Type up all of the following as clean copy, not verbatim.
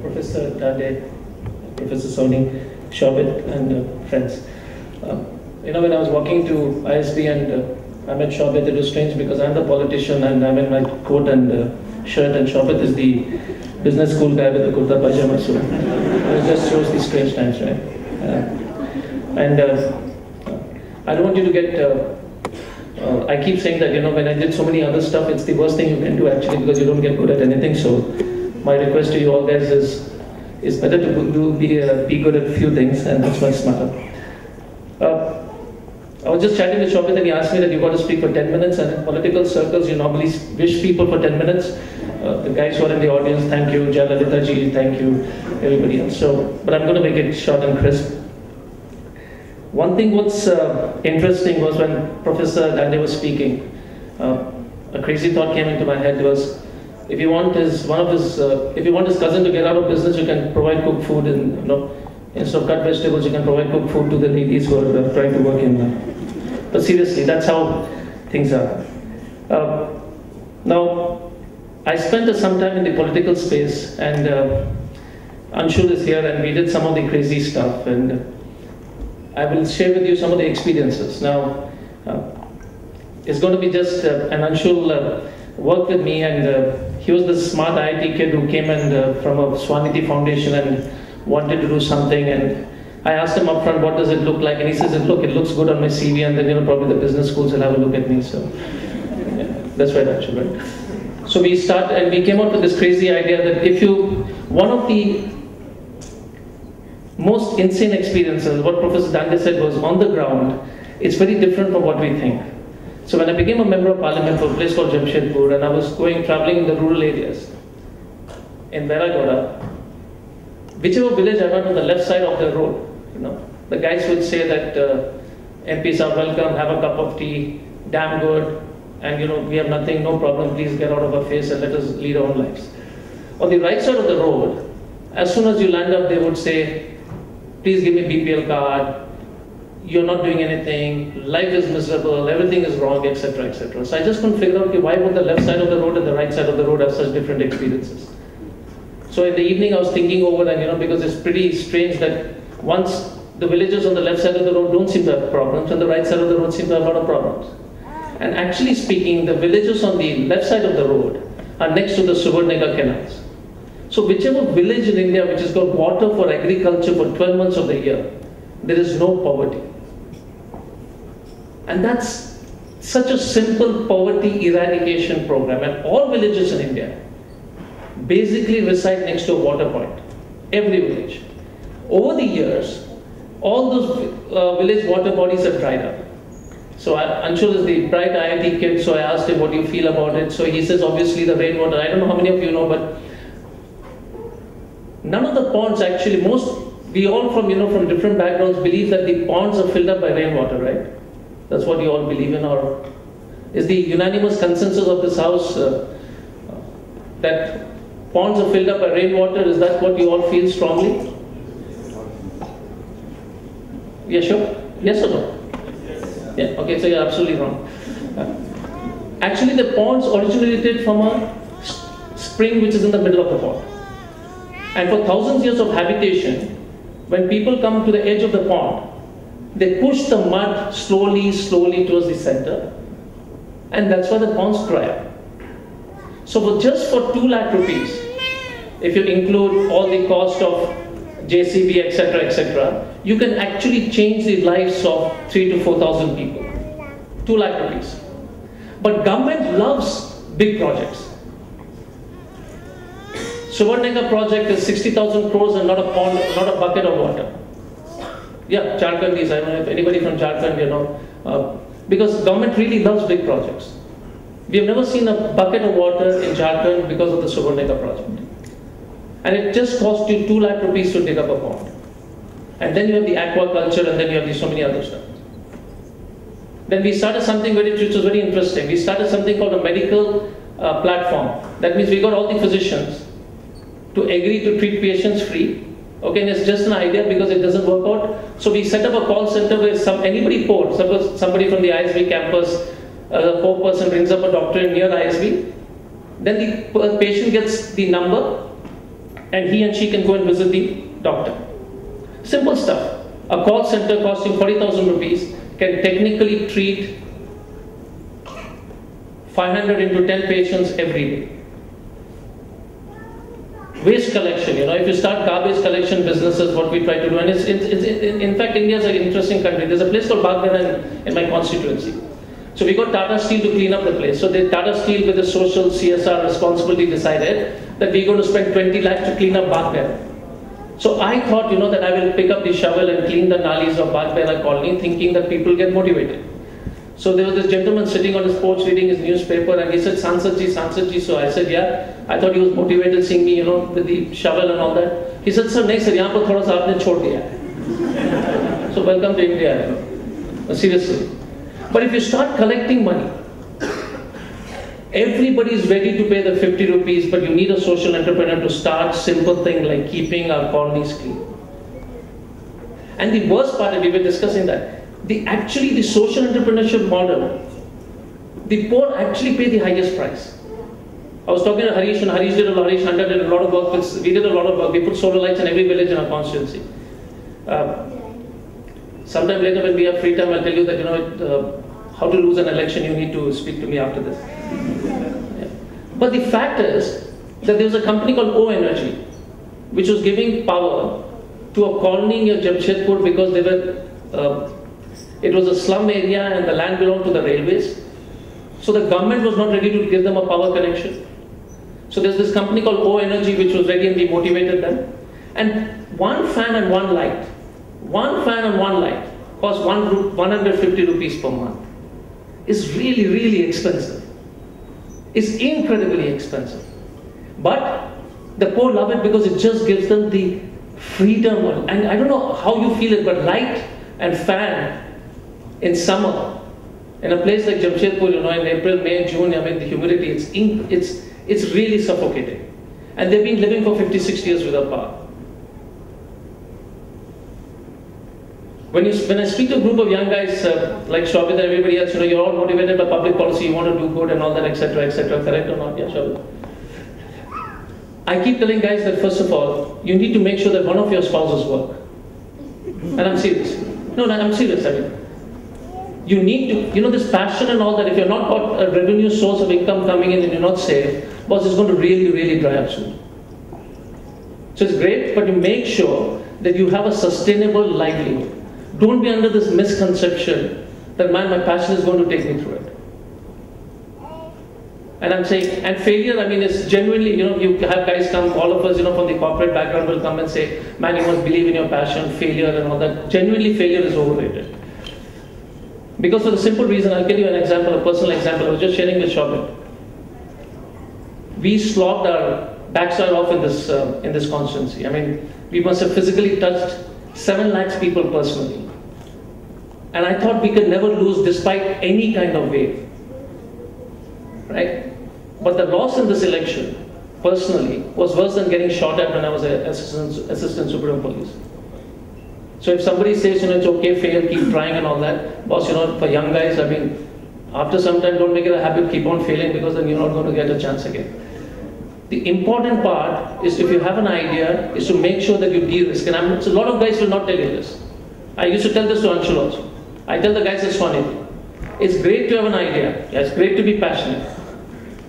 Professor Dade, Professor Soni, Shobit, and friends. When I was walking to ISB and I met Shobit, it was strange because I'm the politician and I'm in my coat and shirt, and Shobit is the business school guy with the kurta pajama. So it just shows these strange times, right? I don't want you to get. I keep saying that, when I did so many other stuff, it's the worst thing you can do actually, because you don't get good at anything. So my request to you all guys is better to be good at a few things, and that's much smarter. I was just chatting with Shobit and he asked me that you've got to speak for 10 minutes, and in political circles you normally wish people for 10 minutes. The guys who are in the audience, thank you. Jalalita ji, thank you. Everybody else. But I'm going to make it short and crisp. One thing what's interesting was when Professor Dande was speaking, a crazy thought came into my head was, if you want his cousin to get out of business, you can provide cooked food, and instead of cut vegetables, you can provide cooked food to the ladies who are trying to work in. But seriously, that's how things are. Now, I spent some time in the political space, and Anshul is here, and we did some of the crazy stuff, and I will share with you some of the experiences. Now, it's going to be just, and Anshul worked with me, and he was this smart IIT kid who came from a Swanidhi Foundation and wanted to do something, and I asked him upfront, what does it look like? And he says, look, it looks good on my CV, and then probably the business schools will have a look at me. So yeah, that's right, Anshul, right? So we came up with this crazy idea that one of the most insane experiences, what Professor Dande said was, on the ground, it's very different from what we think. So when I became a member of parliament for a place called Jamshedpur, and I was traveling in the rural areas, in Veragoda, whichever village I went on the left side of the road, the guys would say that MPs are welcome, have a cup of tea, damn good, and we have nothing, no problem, please get out of our face and let us lead our own lives. On the right side of the road, as soon as you land up, they would say, please give me a BPL card, you're not doing anything, life is miserable, everything is wrong, etc., etc. So I just couldn't figure out, why would the left side of the road and the right side of the road have such different experiences? So in the evening I was thinking over, and because it's pretty strange that once the villagers on the left side of the road don't seem to have problems, and the right side of the road seem to have a lot of problems. And actually speaking, the villagers on the left side of the road are next to the Suvarnega canals. So whichever village in India which has got water for agriculture for 12 months of the year, there is no poverty. And that's such a simple poverty eradication program, and all villages in India basically reside next to a water point. Every village. Over the years, all those village water bodies have dried up. So Anshul is the bright IIT kid, so I asked him, what do you feel about it? So he says, obviously the rainwater, I don't know how many of you know, but none of the ponds actually, we all from different backgrounds believe that the ponds are filled up by rainwater, right? That's what you all believe in, or is the unanimous consensus of this house that ponds are filled up by rainwater? Is that what you all feel strongly? Yeah, sure? Yes or no? Yes. Yeah, okay, so you're absolutely wrong. Actually, the ponds originated from a spring which is in the middle of the pond. And for thousands of years of habitation, when people come to the edge of the pond, they push the mud slowly towards the center, and that's why the ponds dry up. So just for 2 lakh rupees, if you include all the cost of JCB, etc., etc., you can actually change the lives of 3,000 to 4,000 people. 2 lakh rupees. But government loves big projects. Suvarnega project is 60,000 crores and not a pond, not a bucket of water. Yeah, Jharkhand is, I don't know if anybody from Jharkhand, because government really loves big projects. We have never seen a bucket of water in Jharkhand because of the Suvarnega project. And it just cost you 2 lakh rupees to dig up a pond. And then you have the aquaculture, and then you have so many other stuff. Then we started something which was very interesting. We started something called a medical platform. That means we got all the physicians to agree to treat patients free. Okay, and it's just an idea because it doesn't work out. So we set up a call center where anybody poor, suppose somebody from the ISB campus, a poor person brings up a doctor near ISB, then the patient gets the number, and he and she can go and visit the doctor. Simple stuff. A call center costing 40,000 rupees can technically treat 500 into 10 patients every day. Waste collection, if you start garbage collection businesses, what we try to do, and in fact, India is an interesting country. There's a place called Baghbera in my constituency. So we got Tata Steel to clean up the place. So Tata Steel, with the social CSR responsibility, decided that we're going to spend 20 lakhs to clean up Baghbera. So I thought, that I will pick up the shovel and clean the nalis of Baghbera colony, thinking that people get motivated. So there was this gentleman sitting on his porch reading his newspaper, and he said, Sansad ji. So I said, yeah. I thought he was motivated, seeing me, with the shovel and all that. He said, sir, nahi sir, yahan par thoda sa aapne chhod diya hai. So welcome to India. Seriously. But if you start collecting money, everybody is ready to pay the 50 rupees, but you need a social entrepreneur to start simple thing like keeping our colonies clean. And the worst part, and we were discussing that, actually the social entrepreneurship model, the poor actually pay the highest price. I was talking to Harish, and Harish Hunter did a lot of work with, we did a lot of work. We put solar lights in every village in our constituency. Sometime later when we have free time, I'll tell you that, how to lose an election, you need to speak to me after this. Yeah. But the fact is that there was a company called O Energy, which was giving power to a colony near Jamshedpur because they were, it was a slum area and the land belonged to the railways. So the government was not ready to give them a power connection. So there's this company called O Energy which was ready, and we motivated them. And one fan and one light cost 150 rupees per month. It's really, really expensive. It's incredibly expensive. But the poor love it because it just gives them the freedom. And I don't know how you feel it, but light and fan in summer, in a place like Jamshedpur, in April, May, June, the humidity, it's really suffocating. And they've been living for 50, 60 years without power. When I speak to a group of young guys like Shobit and everybody else, you're all motivated by public policy, you want to do good and all that, etc., correct or not? Yeah, Shobit. I keep telling guys that first of all, you need to make sure that one of your spouses work. And I'm serious. No, I'm serious. You need to, this passion and all that, if you're not got a revenue source of income coming in and you're not safe, boss, it's going to really, really dry up soon. So it's great, but you make sure that you have a sustainable livelihood. Don't be under this misconception that, man, my passion is going to take me through it. And I'm saying, and failure, is genuinely, you have guys come, all of us, from the corporate background will come and say, man, you must believe in your passion, failure and all that. Genuinely, failure is overrated. Because for the simple reason, I'll give you an example, a personal example. I was just sharing with Shobit. We slogged our backside off in this constituency. We must have physically touched 7 lakhs people personally. And I thought we could never lose despite any kind of wave. Right? But the loss in this election, personally, was worse than getting shot at when I was an assistant Supreme Police. So if somebody says, it's okay, fail, keep trying and all that, boss, for young guys, after some time, don't make it a habit, keep on failing, because then you're not going to get a chance again. The important part is, if you have an idea, is to make sure that you de-risk. And so a lot of guys will not tell you this. I used to tell this to Anshul also. I tell the guys it's funny. It's great to have an idea. Yeah, it's great to be passionate.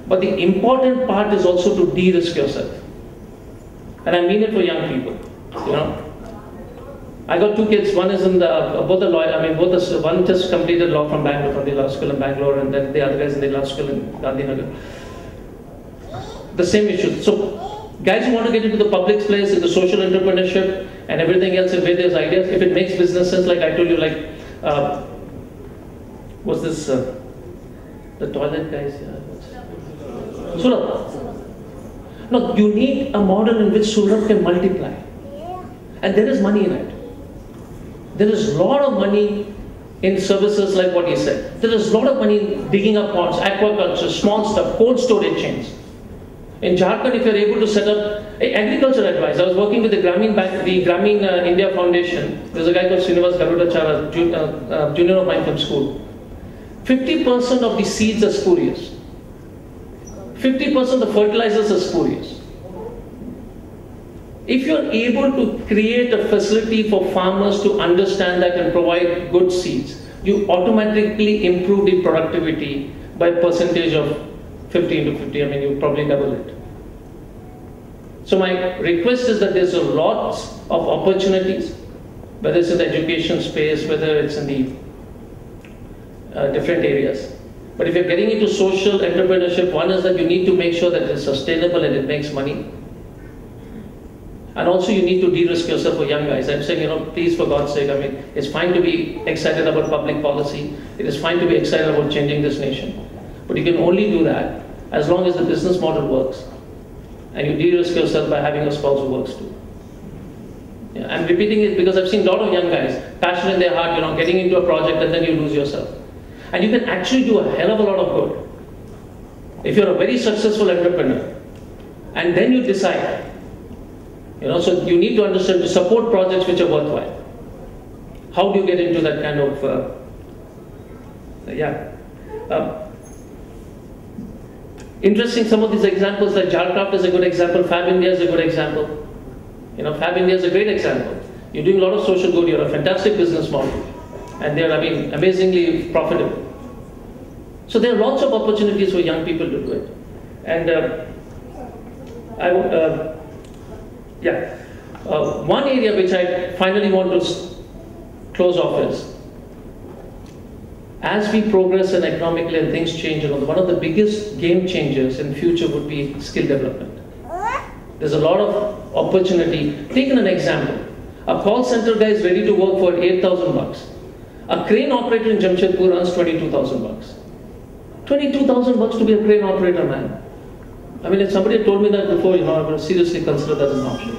But the important part is also to de-risk yourself. And I mean it for young people. I got 2 kids. One is in both the lawyer. One just completed law from Bangalore, from the law school in Bangalore, and then the other guys in the law school in Gandhinagar. The same issue. So, guys who want to get into the public place, in the social entrepreneurship and everything else, and where there's ideas, if it makes business sense, like I told you, what's this? The toilet guys. Surat. No, you need a model in which Surat can multiply, and there is money in it. There is a lot of money in services like what he said. There is a lot of money in digging up ponds, aquaculture, small stuff, cold storage chains. In Jharkhand, if you're able to set up agriculture advice, I was working with the Grameen India Foundation. There's a guy called Srinivas Garudachara, junior of mine from school. 50% of the seeds are spurious. 50% of the fertilizers are spurious. If you're able to create a facility for farmers to understand that and provide good seeds, you automatically improve the productivity by a percentage of 15 to 50. I mean, you probably double it. So my request is that there's a lot of opportunities, whether it's in the education space, whether it's in the different areas. But if you're getting into social entrepreneurship, one is that you need to make sure that it's sustainable and it makes money. And also you need to de-risk yourself for young guys. I'm saying, please, for God's sake, I mean, it's fine to be excited about public policy. It is fine to be excited about changing this nation. But you can only do that as long as the business model works. And you de-risk yourself by having a spouse who works too. Yeah, I'm repeating it because I've seen a lot of young guys, passion in their heart, getting into a project and then you lose yourself. And you can actually do a hell of a lot of good. If you're a very successful entrepreneur, and then you decide, so you need to understand to support projects which are worthwhile. How do you get into that kind of, interesting, some of these examples, like Jalcraft is a good example, Fab India is a good example. Fab India is a great example. You're doing a lot of social good, you're a fantastic business model. And they're, amazingly profitable. So there are lots of opportunities for young people to do it. And one area which I finally want to close off is, as we progress and economically and things change, one of the biggest game changers in future would be skill development. There's a lot of opportunity. Take an example. A call center guy is ready to work for 8,000 bucks. A crane operator in Jamshedpur earns 22,000 bucks. 22,000 bucks to be a crane operator, man. I mean, if somebody had told me that before, I would seriously consider that as an option.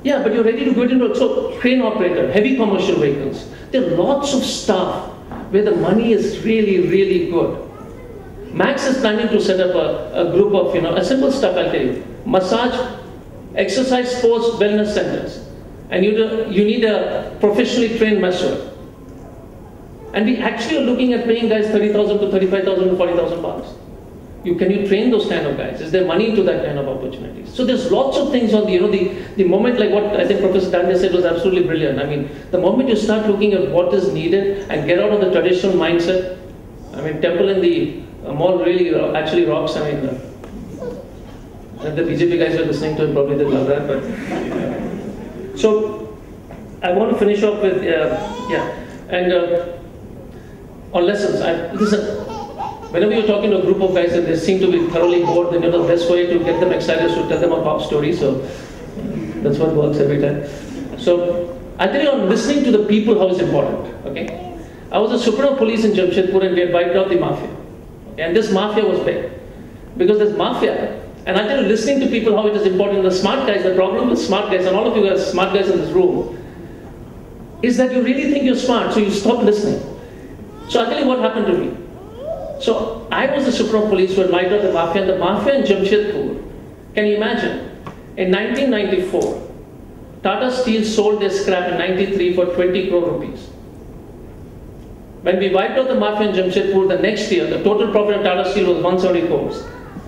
Yeah, but you're ready to go into it. So, crane operator, heavy commercial vehicles. There are lots of stuff where the money is really, really good. Max is planning to set up a group of, a simple stuff I'll tell you. Massage, exercise, sports, wellness centers. And you need a professionally trained masseur. And we actually are looking at paying guys 30,000 to 35,000 to 40,000 bucks. Can you train those kind of guys? Is there money into that kind of opportunities? So there's lots of things on the moment, like what I think Professor Dande said was absolutely brilliant. I mean, the moment you start looking at what is needed and get out of the traditional mindset, temple in the mall really actually rocks. If the BJP guys were listening to it, probably they'd love that. But so I want to finish off with on lessons. Listen. Whenever you're talking to a group of guys and they seem to be thoroughly bored, then the best way to get them excited is to tell them a pop story. So that's what works every time. So I'll tell you, on listening to the people, how it's important. Okay, I was a super police in Jamshedpur and we had wiped out the mafia. Okay? And this mafia was big because there's mafia. And I tell you, listening to people, how it is important. The smart guys, the problem with smart guys, and all of you guys, smart guys in this room, is that you really think you're smart, so you stop listening. So I'll tell you what happened to me. So I was the Supreme Police who had wiped out the mafia, and the mafia in Jamshedpur. Can you imagine? In 1994, Tata Steel sold their scrap in 93 for 20 crore rupees. When we wiped out the mafia in Jamshedpur, the next year, the total profit of Tata Steel was 170 crores.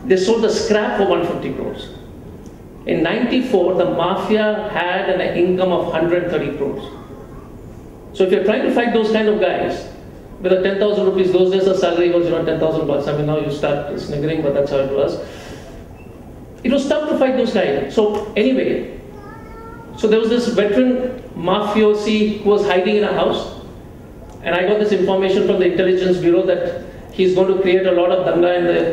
They sold the scrap for 150 crores. In 94, the mafia had an income of 130 crores. So if you're trying to fight those kind of guys, with a 10,000 rupees, those days the salary was 10,000 bucks. Now you start sniggering, but that's how it was. It was tough to fight those guys. So anyway, so there was this veteran mafiosi who was hiding in a house, and I got this information from the intelligence bureau that he's going to create a lot of danga in the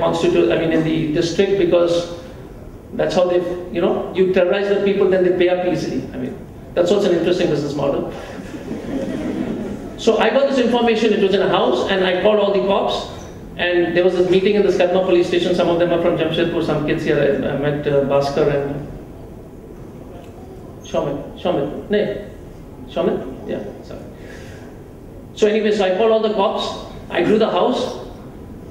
in the district, because that's how they, you terrorize the people, then they pay up easily. That's also an interesting business model. So I got this information, it was in a house, and I called all the cops, and there was this meeting in the Skatma police station. Some of them are from Jamshedpur, some kids here. I met Bhaskar and Shomit. Yeah, sorry. So anyway, so I called all the cops, I drew the house,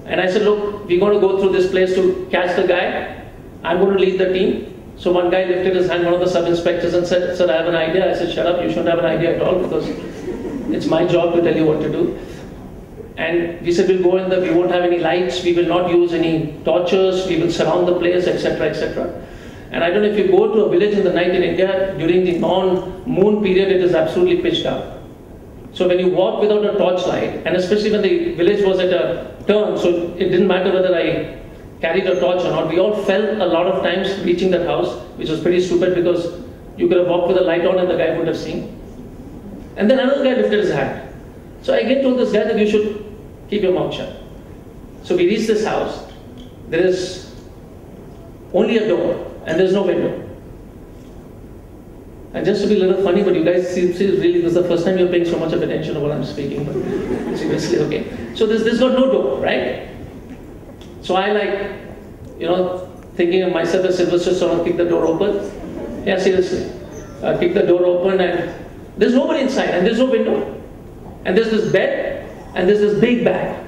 and I said, look, we're going to go through this place to catch the guy. I'm going to lead the team. So one guy lifted his hand, one of the sub-inspectors, and said, sir, I have an idea. I said, shut up, you shouldn't have an idea at all, because it's my job to tell you what to do. And we said, we'll go in we won't have any lights, we will not use any torches, we will surround the place, etc., etc. And I don't know if you go to a village in the night in India, during the non-moon period, it is absolutely pitch dark. So when you walk without a torchlight, and especially when the village was at a turn, so it didn't matter whether I carried a torch or not, we all fell a lot of times reaching that house, which was pretty stupid because you could have walked with a light on and the guy would have seen. And then another guy lifted his hand. So I again told this guy that you should keep your mouth shut. So we reached this house. There is only a door and there's no window. And just to be a little funny, but you guys see really this is the first time you're paying so much of attention to what I'm speaking, but seriously, okay. So this got no door, right? So I thinking of myself as let's just sort of kick the door open. Yeah, seriously. Kick the door open and there's nobody inside and there's no window. And there's this bed and there's this big bag.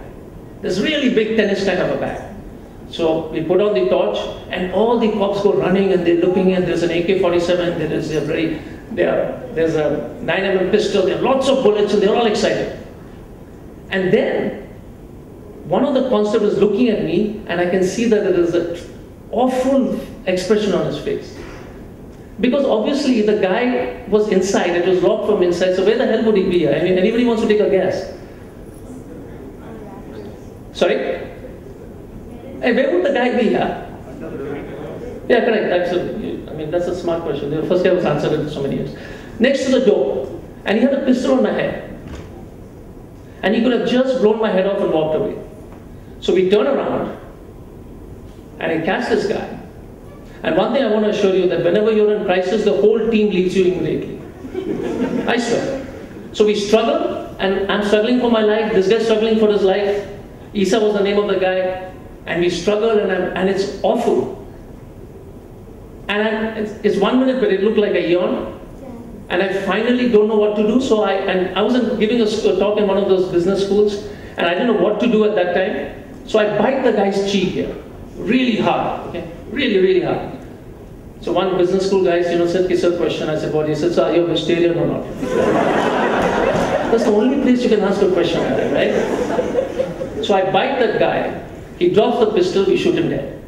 This really big tennis kind of a bag. So we put on the torch and all the cops go running and they're looking at, there's an AK-47, there's a 9mm pistol, there are lots of bullets and they're all excited. And then one of the constables is looking at me and I can see that there is an awful expression on his face. Because obviously the guy was inside, it was locked from inside, so where the hell would he be? I mean, anybody wants to take a guess? Sorry? Hey, where would the guy be? Yeah, correct. Absolutely. I mean, that's a smart question. The first guy was answered in so many years. Next to the door, and he had a pistol on my head. And he could have just blown my head off and walked away. So we turn around, and he catches this guy. And one thing I want to assure you that whenever you're in crisis, the whole team leaves you immediately. I swear. So we struggle, and I'm struggling for my life. This guy's struggling for his life. Isa was the name of the guy. And we struggle, and it's awful. And it's 1 minute, but it looked like a yawn. And I finally don't know what to do. So I was giving a talk in one of those business schools, and I didn't know what to do at that time. So I bite the guy's cheek here, really hard, okay, really, really hard. So one business school guy, said, "Kisa question." I said, "What?" He said, "So are you a vegetarian or not?" That's the only place you can ask a question like that, right? So I bite that guy. He drops the pistol, we shoot him dead.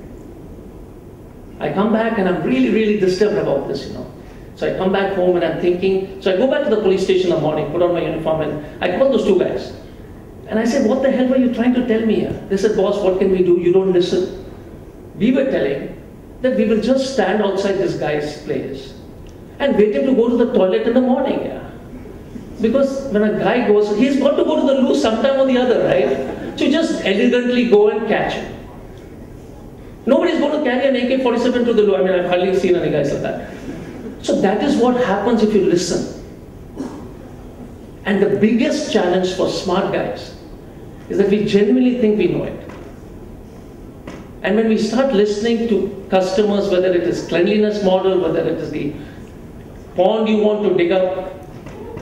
I come back and I'm really, really disturbed about this, So I come back home and I'm thinking, so I go back to the police station in the morning, put on my uniform and I call those two guys. And I said, what the hell were you trying to tell me here? They said, boss, what can we do? You don't listen. We were telling that we will just stand outside this guy's place and wait him to go to the toilet in the morning, yeah. Because when a guy goes, he's got to go to the loo sometime or the other, right? So just elegantly go and catch him. Nobody's going to carry an AK-47 to the loo. I mean, I've hardly seen any guys like that. So that is what happens if you listen. And the biggest challenge for smart guys is that we genuinely think we know it. And when we start listening to customers, whether it is cleanliness model, whether it is the pond you want to dig up,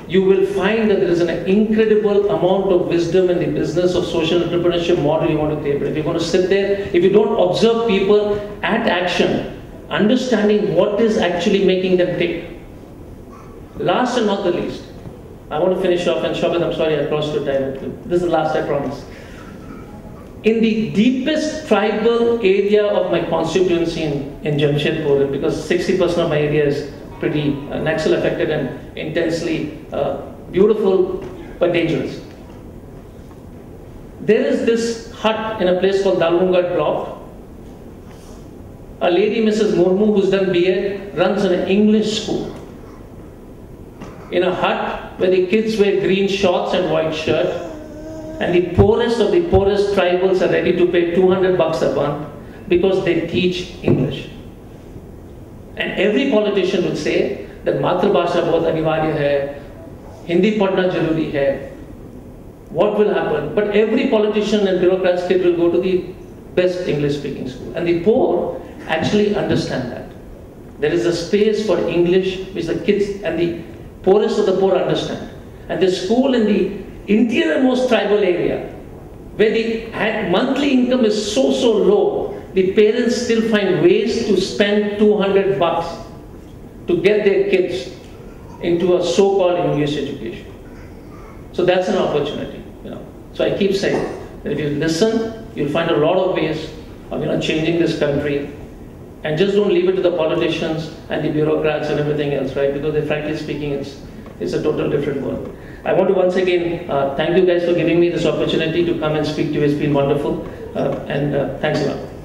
you will find that there is an incredible amount of wisdom in the business of social entrepreneurship model you want to create. But if you're going to sit there, if you don't observe people at action, understanding what is actually making them tick. Last and not the least, I want to finish off, and Shobit, I'm sorry I crossed your time. This is the last, I promise. In the deepest tribal area of my constituency in Jamshedpur, because 60% of my area is pretty Naxal affected and intensely beautiful but dangerous. There is this hut in a place called Dalgungat block. A lady, Mrs. Murmu, who's done BA, runs an English school. In a hut where the kids wear green shorts and white shirt, and the poorest of the poorest tribals are ready to pay $200 a month because they teach English. And every politician will say that Matrabhasha bahut anivarya hai, Hindi padhna zaruri hai. What will happen? But every politician and bureaucrat's kid will go to the best English speaking school. And the poor actually understand that. There is a space for English which the kids and the poorest of the poor understand. And the school in the interiormost tribal area, where the monthly income is so low, the parents still find ways to spend $200 to get their kids into a so-called English education. So that's an opportunity, So I keep saying that if you listen, you'll find a lot of ways of changing this country. And just don't leave it to the politicians and the bureaucrats and everything else, right? Because frankly speaking, it's a total different world. I want to once again thank you guys for giving me this opportunity to come and speak to you. It's been wonderful. And thanks a lot.